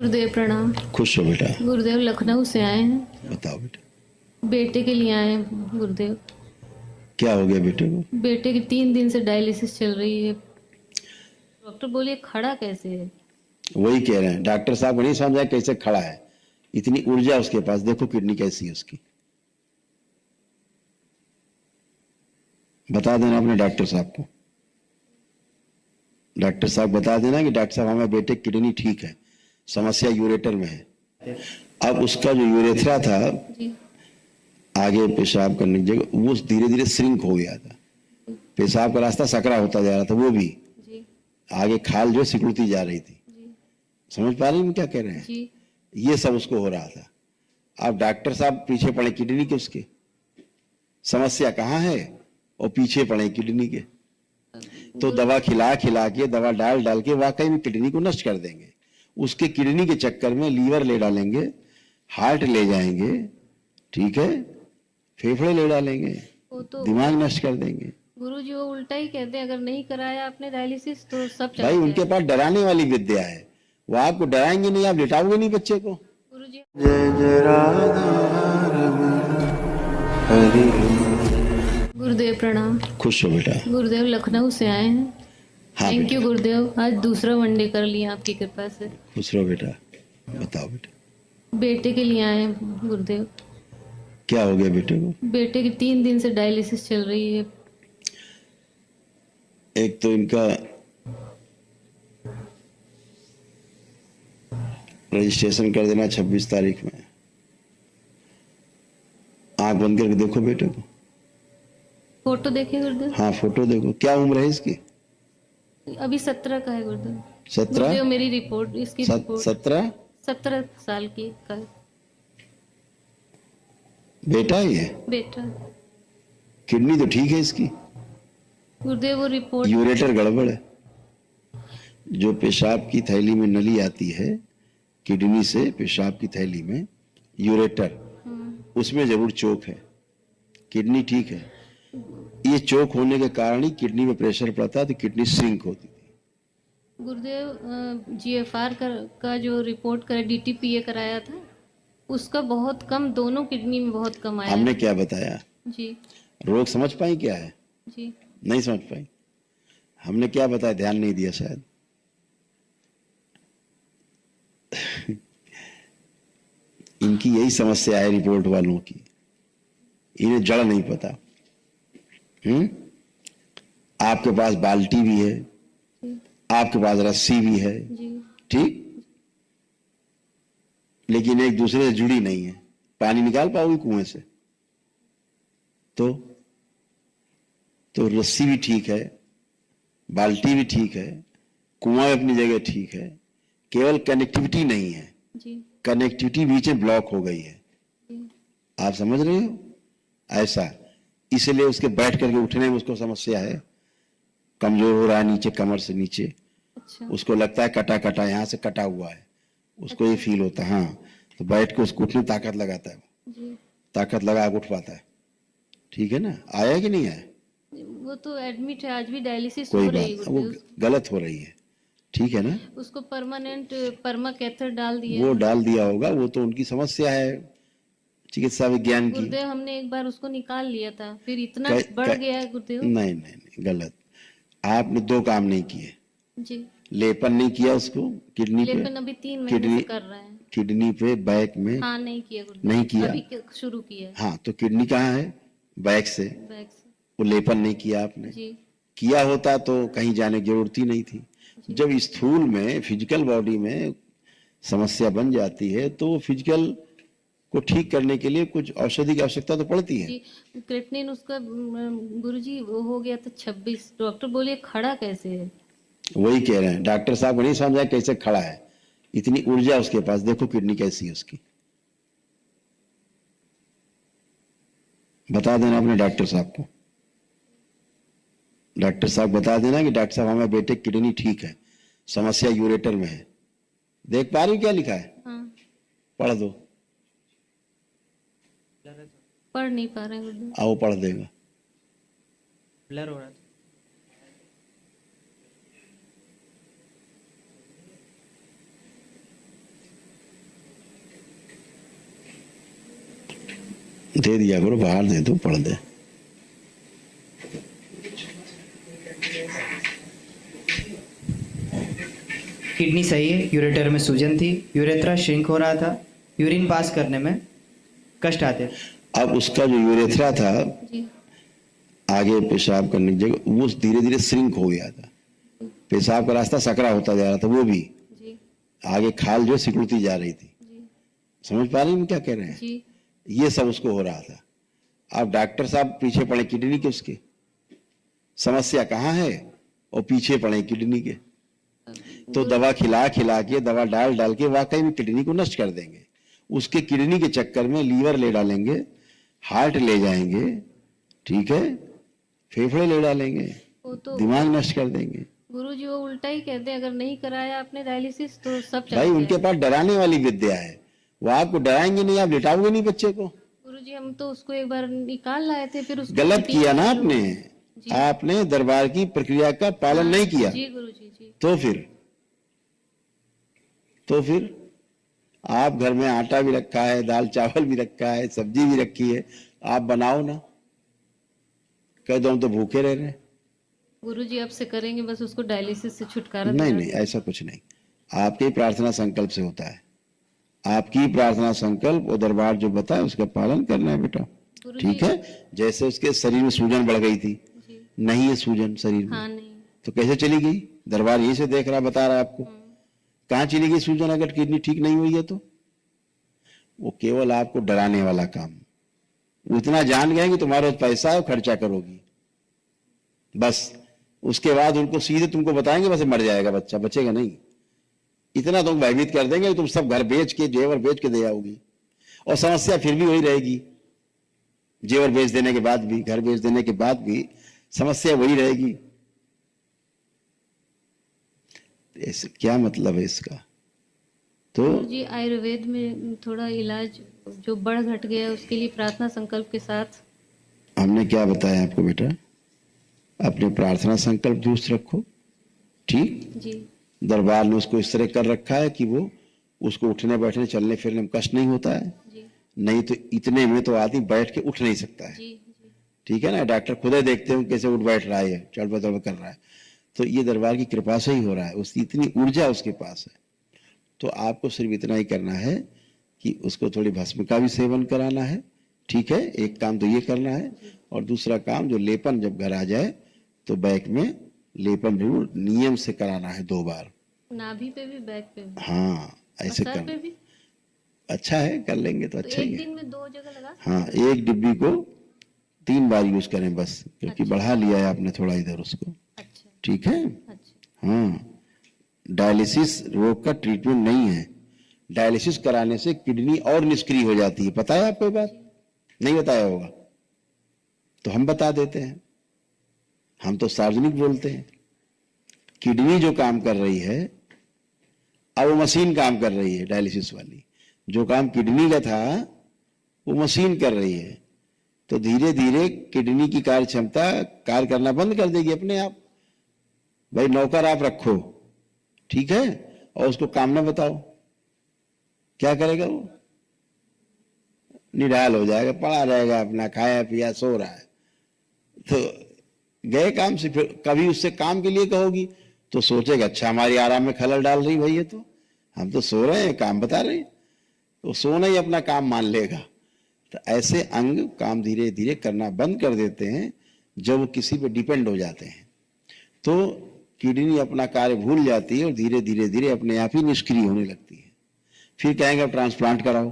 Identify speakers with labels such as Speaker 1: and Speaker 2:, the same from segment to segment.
Speaker 1: गुरुदेव प्रणाम।
Speaker 2: खुश हो बेटा।
Speaker 1: गुरुदेव लखनऊ से आए हैं,
Speaker 2: बताओ बेटा,
Speaker 1: बेटे के लिए आए हैं गुरुदेव।
Speaker 2: क्या हो गया बेटे को?
Speaker 1: बेटे की 3 दिन से डायलिसिस चल रही है। डॉक्टर बोले खड़ा कैसे है।
Speaker 2: वही कह रहे हैं, डॉक्टर साहब को नहीं समझ आया कैसे खड़ा है। इतनी ऊर्जा उसके पास, देखो किडनी कैसी है उसकी। बता देना अपने डॉक्टर साहब को। डॉक्टर साहब बता देना कि डॉक्टर साहब हमारे बेटे की किडनी ठीक है, समस्या यूरेटर में है। अब उसका जो यूरेथ्रा था
Speaker 1: जी
Speaker 2: आगे पेशाब करने की जगह, वो धीरे धीरे श्रिंक हो गया था। पेशाब का रास्ता सकरा होता जा रहा था, वो भी
Speaker 1: जी
Speaker 2: आगे खाल जो सिकुड़ती जा रही थी।
Speaker 1: जी
Speaker 2: समझ पा रही हूँ क्या कह रहे हैं?
Speaker 1: जी।
Speaker 2: ये सब उसको हो रहा था। अब डॉक्टर साहब पीछे पड़े किडनी के, उसके समस्या कहाँ है और पीछे पड़े किडनी के। तो दवा खिला खिला के, दवा डाल डाल के वाकई में किडनी को नष्ट कर देंगे। उसके किडनी के चक्कर में लीवर ले डालेंगे, हार्ट ले जाएंगे, ठीक है, फेफड़े ले डालेंगे,
Speaker 1: वो तो
Speaker 2: दिमाग नष्ट कर देंगे।
Speaker 1: गुरुजी वो उल्टा ही कहते हैं, अगर नहीं कराया आपने डायलिसिस तो सब चला
Speaker 2: भाई
Speaker 1: जाएगा।
Speaker 2: उनके पास डराने वाली विद्या है, वो आपको डराएंगे नहीं, आप लिटाओगे नहीं बच्चे को।
Speaker 1: गुरुजी
Speaker 3: जय जय राधा रमण हरि।
Speaker 1: गुरुदेव प्रणाम।
Speaker 2: खुश हो बेटा।
Speaker 1: गुरुदेव लखनऊ से आए हैं।
Speaker 2: हाँ
Speaker 1: थैंक
Speaker 2: बेटा।
Speaker 1: यू गुरुदेव, आज दूसरा वनडे कर लिया आपकी कृपा से।
Speaker 2: खुश रहो बेटा। बताओ बेटा,
Speaker 1: बेटे के लिए आए हैं गुरुदेव।
Speaker 2: क्या हो गया बेटे को?
Speaker 1: बेटे की 3 दिन से डायलिसिस चल रही है।
Speaker 2: एक तो इनका रजिस्ट्रेशन कर देना 26 तारीख में। आंख बंद करके देखो बेटे को।
Speaker 1: फोटो देखे गुरुदेव?
Speaker 2: हाँ फोटो देखो। क्या उम्र है इसकी?
Speaker 1: अभी 17 का है गुरुदेव।
Speaker 2: 17?
Speaker 1: गुरुदेव मेरी रिपोर्ट, इसकी रिपोर्ट
Speaker 2: 17?
Speaker 1: 17 साल की का है।
Speaker 2: बेटा है ये?
Speaker 1: बेटा।
Speaker 2: किडनी तो ठीक है इसकी,
Speaker 1: गुरुदेव वो रिपोर्ट
Speaker 2: यूरेटर गड़बड़ है। जो पेशाब की थैली में नली आती है किडनी से पेशाब की थैली में, यूरेटर, उसमें जरूर चोक है। किडनी ठीक है, ये चोक होने के कारण ही किडनी में प्रेशर पड़ता है तो किडनी श्रिंक होती थी।
Speaker 1: गुरुदेव जीएफआर का जो रिपोर्ट करा, डीटीपीए कराया था, उसका बहुत कम, दोनों किडनी में बहुत कम आया
Speaker 2: हमने
Speaker 1: है।
Speaker 2: क्या बताया?
Speaker 1: जी
Speaker 2: रोग समझ पाई क्या है?
Speaker 1: जी।
Speaker 2: नहीं समझ पाई। हमने क्या बताया, ध्यान नहीं दिया शायद। इनकी यही समस्या है रिपोर्ट वालों की, इन्हें जड़ नहीं पता। आपके पास बाल्टी भी है, आपके पास रस्सी भी है,
Speaker 1: जी
Speaker 2: ठीक, लेकिन एक दूसरे से जुड़ी नहीं है। पानी निकाल पाओगे कुएं से? तो रस्सी भी ठीक है, बाल्टी भी ठीक है, कुआं अपनी जगह ठीक है, केवल कनेक्टिविटी नहीं है।
Speaker 1: जी
Speaker 2: कनेक्टिविटी बीच में ब्लॉक हो गई है।
Speaker 1: जी।
Speaker 2: आप समझ रहे हो? ऐसा, इसलिए उसके बैठ करके उठने में उसको समस्या है, कमजोर हो रहा है नीचे, कमर से नीचे।
Speaker 1: अच्छा
Speaker 2: उसको लगता है कटा कटा, यहां से कटा हुआ है, उसको ये फील होता है। हाँ, तो बैठ के उसको उठने ताकत लगाता है,
Speaker 1: जी।
Speaker 2: ताकत लगा के उठ पाता है। ठीक है ना? आया कि नहीं आया?
Speaker 1: वो तो एडमिट है, आज भी डायलिसिस
Speaker 2: कोई
Speaker 1: हो रही है
Speaker 2: बात, वो
Speaker 1: गुरुदेव।
Speaker 2: गलत हो रही है, ठीक है ना?
Speaker 1: उसको परमानेंट पर्मा कैथर डाल दिया
Speaker 2: वो
Speaker 1: है।
Speaker 2: डाल दिया होगा, वो तो उनकी समस्या है चिकित्सा विज्ञान की।
Speaker 1: गुरुदेव हमने एक बार उसको निकाल लिया था, फिर इतना
Speaker 2: कै-
Speaker 1: बढ़
Speaker 2: कै-
Speaker 1: गया है गुरुदेव।
Speaker 2: नहीं नहीं नहीं, गलत। आपने दो काम नहीं किए।
Speaker 1: जी।
Speaker 2: लेपन नहीं किया उसको किडनी पे,
Speaker 1: लेकिन अभी 3 महीने
Speaker 2: किडनी
Speaker 1: से कर रहे हैं।
Speaker 2: किडनी पे बैक में
Speaker 1: हाँ नहीं किया गुरुदेव,
Speaker 2: नहीं किया।
Speaker 1: अभी शुरू किया है।
Speaker 2: हाँ, तो किडनी कहाँ है? बैक से।
Speaker 1: बैग से।
Speaker 2: वो लेपन नहीं किया आपने।
Speaker 1: जी
Speaker 2: किया होता तो कहीं जाने की जरूरत ही नहीं थी।
Speaker 1: जी।
Speaker 2: जब स्थूल में, फिजिकल बॉडी में समस्या बन जाती है तो फिजिकल को ठीक करने के लिए कुछ औषधि की आवश्यकता तो पड़ती है।
Speaker 1: जी। क्रेटनिन उसका गुरुजी वो हो गया था 26। डॉक्टर बोले खड़ा कैसे है।
Speaker 2: वही कह रहे हैं, डॉक्टर साहब को नहीं समझ आया कैसे खड़ा है। इतनी ऊर्जा उसके पास, देखो किडनी कैसी है उसकी। बता देना अपने डॉक्टर साहब को। डॉक्टर साहब बता देना कि डॉक्टर साहब हमारे बेटे की किडनी ठीक है, समस्या यूरेटर में है। देख पा रही हो क्या लिखा है?
Speaker 1: हाँ
Speaker 2: पढ़ दो।
Speaker 1: पढ़ नहीं पा रहे हैं गुरुदेव।
Speaker 2: आओ पढ़ देगा।
Speaker 4: ब्लर हो रहा था।
Speaker 2: दे दिया करो, बाहर दे दो, पढ़ दे।
Speaker 4: किडनी सही है, यूरेटर में सूजन थी, यूरेथ्रा श्रिंक हो रहा था, यूरिन पास करने में कष्ट आते थे।
Speaker 2: अब उसका जो यूरेथ्रा था,
Speaker 1: जी
Speaker 2: आगे पेशाब करने की जगह, वो धीरे धीरे श्रिंक हो गया था। पेशाब का रास्ता सकरा होता जा रहा था, वो भी
Speaker 1: जी
Speaker 2: आगे खाल जो सिकुड़ती जा रही थी।
Speaker 1: जी
Speaker 2: समझ पा रही हैं क्या कह रहे हैं?
Speaker 1: जी
Speaker 2: ये सब उसको हो रहा था। अब डॉक्टर साहब पीछे पड़े किडनी के, उसके समस्या कहाँ है, और पीछे पड़े किडनी के। तो दवा खिला खिला के, दवा डाल डाल के वाकई में किडनी को नष्ट कर देंगे। उसके किडनी के चक्कर में लीवर ले डालेंगे, हार्ट ले जाएंगे, ठीक है, फेफड़े ले डालेंगे,
Speaker 1: वो तो
Speaker 2: दिमाग नष्ट कर देंगे।
Speaker 1: गुरुजी वो उल्टा ही कहते हैं, अगर नहीं कराया आपने डायलिसिस तो सब चला
Speaker 2: भाई
Speaker 1: जाएगा।
Speaker 2: उनके पास डराने वाली विद्या है, वो आपको डराएंगे नहीं, आप लिटाओगे नहीं बच्चे को।
Speaker 1: गुरुजी हम तो उसको एक बार निकाल लाए थे, फिर उसको
Speaker 2: गलत
Speaker 1: उल्टी
Speaker 2: किया ना
Speaker 1: आई
Speaker 2: आपने,
Speaker 1: जी।
Speaker 2: आपने दरबार की प्रक्रिया का पालन नहीं किया।
Speaker 1: जी गुरुजी जी
Speaker 2: तो फिर आप घर में आटा भी रखा है, दाल चावल भी रखा है, सब्जी भी रखी है, आप बनाओ ना। कह दो हम तो भूखे रह रहे हैं।
Speaker 1: गुरुजी अब से करेंगे, बस उसको डायलिसिस से छुटकारा
Speaker 2: नहीं
Speaker 1: दिला
Speaker 2: नहीं, ऐसा कुछ नहीं, आपकी प्रार्थना संकल्प से होता है। आपकी प्रार्थना संकल्प और दरबार जो बताए उसका पालन करना है बेटा,
Speaker 1: गुरुजी।
Speaker 2: ठीक है। जैसे उसके शरीर में सूजन बढ़ गई थी,
Speaker 1: जी
Speaker 2: नहीं है सूजन शरीर में,
Speaker 1: हाँ नहीं
Speaker 2: तो कैसे चली गई? दरबार यही से देख रहा, बता रहा है आपको। कहाँ चली गई सूजन अगर किडनी ठीक नहीं हुई है तो? वो केवल आपको डराने वाला काम। वो इतना जान गए कि तुम्हारे पास पैसा है, खर्चा करोगी बस। उसके बाद उनको सीधे तुमको बताएंगे बस मर जाएगा बच्चा, बचेगा नहीं। इतना तुम भयभीत कर देंगे कि तुम सब घर बेच के, जेवर बेच के दे आओगी, और समस्या फिर भी वही रहेगी। जेवर बेच देने के बाद भी, घर बेच देने के बाद भी समस्या वही रहेगी। ऐसे क्या मतलब है इसका? तो
Speaker 1: गुरुजी आयुर्वेद में थोड़ा इलाज जो बढ़ घट गया उसके लिए प्रार्थना संकल्प के साथ
Speaker 2: हमने क्या बताया आपको बेटा? अपने प्रार्थना संकल्प दुरुस्त रखो, ठीक।
Speaker 1: जी
Speaker 2: दरबार ने उसको इस तरह कर रखा है कि वो उसको उठने बैठने चलने फिरने में कष्ट नहीं होता है।
Speaker 1: जी
Speaker 2: नहीं तो इतने में तो आदमी बैठ के उठ नहीं सकता है,
Speaker 1: जी जी
Speaker 2: ठीक है ना। डॉक्टर खुद ही देखते हो कैसे उठ बैठ रहा है, चढ़ बदल कर रहा है। तो ये दरबार की कृपा से ही हो रहा है, उसकी इतनी ऊर्जा उसके पास है। तो आपको सिर्फ इतना ही करना है कि उसको थोड़ी भस्म का भी सेवन कराना है, ठीक है। एक काम तो ये करना है, और दूसरा काम जो लेपन जब घर आ जाए तो बैक में लेपन जरूर नियम से कराना है 2 बार।
Speaker 1: नाभि पे भी, बैक पे भी,
Speaker 2: हाँ
Speaker 1: और
Speaker 2: ऐसे
Speaker 1: सर पे
Speaker 2: करना
Speaker 1: भी।
Speaker 2: अच्छा है, कर लेंगे तो
Speaker 1: तो
Speaker 2: अच्छा ही
Speaker 1: एक
Speaker 2: है।
Speaker 1: दिन में 2 जगह लगा।
Speaker 2: हाँ, एक डिब्बी को 3 बार यूज करें बस, क्योंकि
Speaker 1: अच्छा।
Speaker 2: बढ़ा लिया है आपने थोड़ा इधर उसको,
Speaker 1: अच्छा
Speaker 2: ठीक है।
Speaker 1: अच्छा
Speaker 2: हाँ, डायलिसिस रोग का ट्रीटमेंट नहीं है। डायलिसिस कराने से किडनी और निष्क्रिय हो जाती है, पता है आपको ये बात? नहीं बताया होगा तो हम बता देते हैं, हम तो सार्वजनिक बोलते हैं। किडनी जो काम कर रही है, अब वो मशीन काम कर रही है डायलिसिस वाली। जो काम किडनी का था वो मशीन कर रही है, तो धीरे धीरे किडनी की कार्य क्षमता कार्य करना बंद कर देगी अपने आप। भाई नौकर आप रखो, ठीक है, और उसको काम ना बताओ, क्या करेगा वो? निढाल हो जाएगा, पड़ा रहेगा अपना, खाया पिया सो रहा है। तो गए काम से। फिर कभी उससे काम के लिए कहोगी तो सोचेगा अच्छा हमारी आराम में खलल डाल रही भाई, ये तो हम तो सो रहे हैं, काम बता रहे हैं। तो सोना ही अपना काम मान लेगा। तो ऐसे अंग काम धीरे धीरे करना बंद कर देते हैं जब वो किसी पे डिपेंड हो जाते हैं। तो किडनी अपना कार्य भूल जाती है और धीरे धीरे धीरे अपने आप ही निष्क्रिय होने लगती है। फिर कहेंगे अब ट्रांसप्लांट कराओ।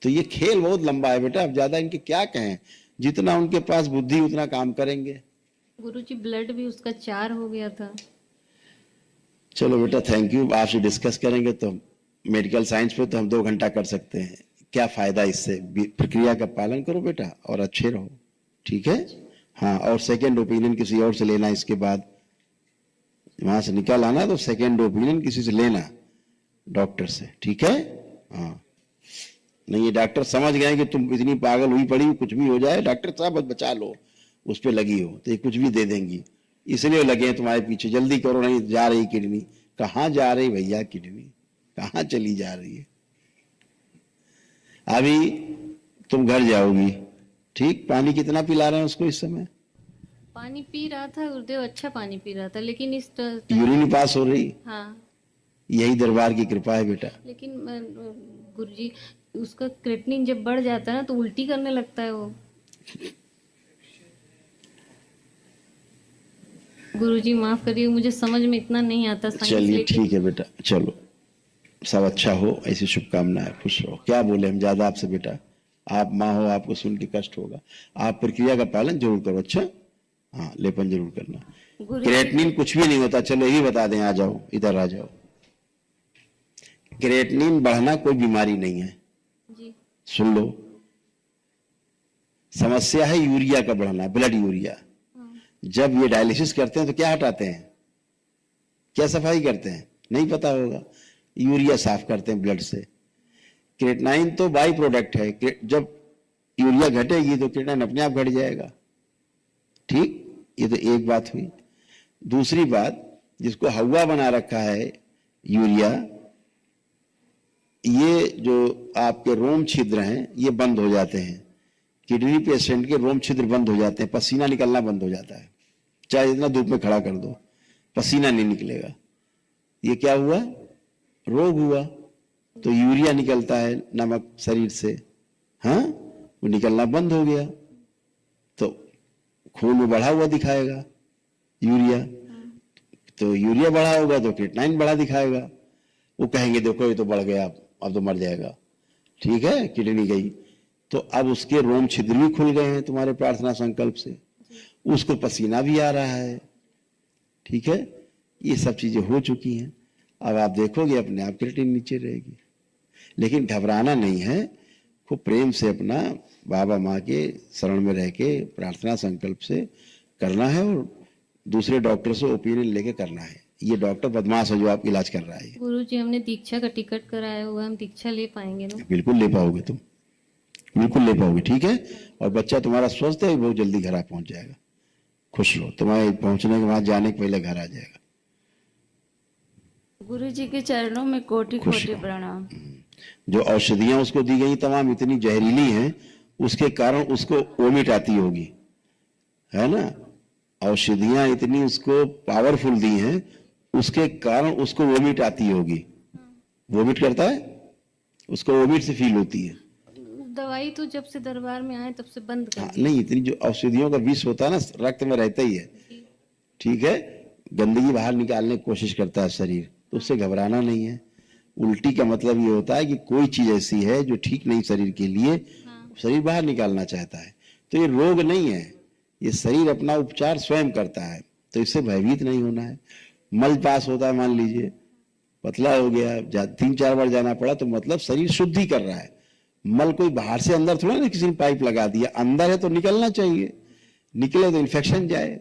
Speaker 2: तो ये खेल बहुत लंबा है बेटा, अब ज्यादा इनके क्या कहें, जितना उनके पास बुद्धि उतना काम करेंगे।
Speaker 1: गुरुजी ब्लड भी उसका 4 हो गया था।
Speaker 2: चलो बेटा थैंक यू, आपसे डिस्कस करेंगे तो मेडिकल साइंस पे तो हम 2 घंटा कर सकते हैं। क्या फायदा इससे? प्रक्रिया का पालन करो बेटा और अच्छे रहो, ठीक है। हाँ, और सेकेंड ओपिनियन किसी और से लेना, इसके बाद वहां से निकल आना तो सेकेंड ओपिनियन किसी से लेना, डॉक्टर से, ठीक है। हाँ, नहीं ये डॉक्टर समझ गए कि तुम इतनी पागल हुई पड़ी, कुछ भी हो जाए डॉक्टर साहब बस बचा लो, उस पर लगी हो तो ये कुछ भी दे देंगी, इसलिए लगे हैं तुम्हारे पीछे। जल्दी करो, नहीं जा रही किडनी। कहाँ जा रही भैया किडनी, कहाँ चली जा रही है? अभी तुम घर जाओगी, ठीक, पानी कितना पिला रहे हैं उसको इस समय?
Speaker 1: पानी पी रहा था गुरुदेव, अच्छा पानी पी रहा था, लेकिन
Speaker 2: यूरिन पास हो रही?
Speaker 1: हाँ,
Speaker 2: यही दरबार की कृपा है बेटा।
Speaker 1: लेकिन गुरुजी उसका क्रेटिनिन जब बढ़ जाता है ना तो उल्टी करने लगता है वो। गुरुजी माफ करिए, मुझे समझ में इतना नहीं आता साइंस।
Speaker 2: चलिए
Speaker 1: लेकिन
Speaker 2: ठीक है बेटा, चलो सब अच्छा हो, ऐसी शुभकामनाएं, खुश रहो। क्या बोले हम ज्यादा आपसे बेटा, आप माँ हो, आपको सुन के कष्ट होगा। आप प्रक्रिया का पालन जरूर करो, अच्छा? हाँ, लेपन जरूर करना। क्रेटिनिन कुछ भी नहीं होता, चलो यही बता दें, आ जाओ इधर आ जाओ। क्रेटिनिन बढ़ना कोई बीमारी नहीं है,
Speaker 1: जी,
Speaker 2: सुन लो। समस्या है यूरिया का बढ़ना, ब्लड यूरिया। जब ये डायलिसिस करते हैं तो क्या हटाते हैं, क्या सफाई करते हैं, नहीं पता होगा, यूरिया साफ करते हैं ब्लड से। क्रेटिनाइन तो बाई प्रोडक्ट है, जब यूरिया घटेगी तो क्रेटिनाइन अपने आप घट जाएगा, ठीक। ये तो एक बात हुई। दूसरी बात, जिसको हवा बना रखा है यूरिया, ये जो आपके रोम छिद्र हैं ये बंद हो जाते हैं। किडनी पेशेंट के रोम छिद्र बंद हो जाते हैं, पसीना निकलना बंद हो जाता है, चाहे इतना धूप में खड़ा कर दो, पसीना नहीं निकलेगा। ये क्या हुआ, रोग हुआ। तो यूरिया निकलता है नमक शरीर से, हाँ, वो निकलना बंद हो गया, तो खून में बढ़ा हुआ दिखाएगा यूरिया। तो यूरिया बढ़ा होगा तो क्रेटिनाइन बढ़ा दिखाएगा। वो कहेंगे देखो ये तो बढ़ गया, अब तो मर जाएगा, ठीक है, किडनी गई। तो अब उसके रोम छिद्र भी खुल गए हैं तुम्हारे प्रार्थना संकल्प से, उसको पसीना भी आ रहा है, ठीक है। ये सब चीजें हो चुकी हैं। अब आप देखोगे अपने आप क्रेटिनिन नीचे रहेगी। लेकिन घबराना नहीं है, खूब प्रेम से अपना बाबा माँ के शरण में रह के प्रार्थना संकल्प से करना है, और दूसरे डॉक्टर से ओपिनियन लेके करना है। ये डॉक्टर बदमाश है जो आप इलाज कर रहा है।
Speaker 1: गुरुजी हमने दीक्षा का टिकट कराया हुआ है, हम दीक्षा ले पाएंगे ना?
Speaker 2: बिल्कुल ले पाओगे तुम, बिल्कुल ले पाओगे, ठीक है। और बच्चा तुम्हारा स्वस्थ है, बहुत जल्दी घर आ पहुंच जाएगा। खुश रहो, तुम्हारे पहुंचने के बाद जाने के पहले घर आ जाएगा।
Speaker 5: गुरुजी के चरणों में कोटि कोटि प्रणाम।
Speaker 2: जो औषधियां उसको दी गई तमाम इतनी जहरीली हैं, उसके कारण उसको वोमिट आती होगी, है ना। औषधियां इतनी उसको पावरफुल दी हैं, उसके कारण उसको वोमिट आती होगी। वोमिट करता है, उसको वोमिट से फील होती है।
Speaker 1: दवाई तो जब से दरबार में आए तब से बंद कर दी।
Speaker 2: नहीं, इतनी जो औषधियों का विष होता है ना, रक्त में रहता ही है, ठीक है। गंदगी बाहर निकालने की कोशिश करता है शरीर, तो उससे घबराना नहीं है। उल्टी का मतलब ये होता है कि कोई चीज ऐसी है जो ठीक नहीं शरीर के लिए, शरीर बाहर निकालना चाहता है। तो ये रोग नहीं है, ये शरीर अपना उपचार स्वयं करता है, तो इससे भयभीत नहीं होना है। मल पास होता है, मान लीजिए पतला हो गया, 3-4 बार जाना पड़ा, तो मतलब शरीर शुद्धि कर रहा है। मल कोई बाहर से अंदर थोड़ा ना किसी ने पाइप लगा दिया, अंदर है तो निकलना चाहिए, निकले तो इन्फेक्शन जाए।